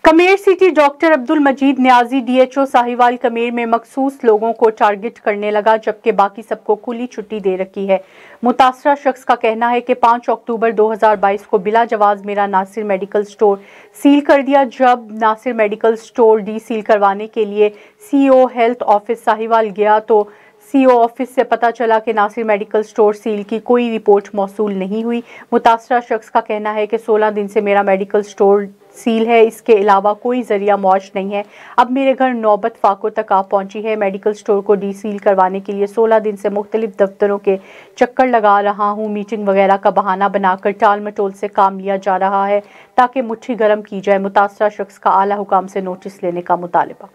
कमेर city doctor Abdul मजीद Niazi DHO Sahiwal कमेर में मखसूस लोगों को टारगेट करने लगा, जबकि बाकी सबको खुली छुट्टी दे रखी है। मुतासरा शख्स का कहना है कि 5 अक्टूबर 2022 को बिला जवाज मेरा नासिर मेडिकल स्टोर सील कर दिया। जब Nasir medical store de seal करवाने के लिए सीओ हेल्थ ऑफिस साहिवाल गया तो सीओ ऑफिस से पता चला कि नासिर मेडिकल स्टोर सील की कोई रिपोर्ट मौसूल नहीं हुई। मुतासरा शख्स का कहना है कि 16 दिन से मेरा मेडिकल स्टोर सील है, इसके अलावा कोई जरिया मौज नहीं है। अब मेरे घर नौबत फाको तक आ पहुंची है। मेडिकल स्टोर को डी सील करवाने के लिए 16 दिन से मुख्तलिफ दफ्तरों के चक्कर लगा रहा हूँ। मीटिंग वगैरह का बहाना बनाकर टाल मटोल से काम लिया जा रहा है ताकि मुट्ठी गर्म की जाए। मुतासरा शख्स का आला हुकाम से नोटिस लेने का मुतालबा।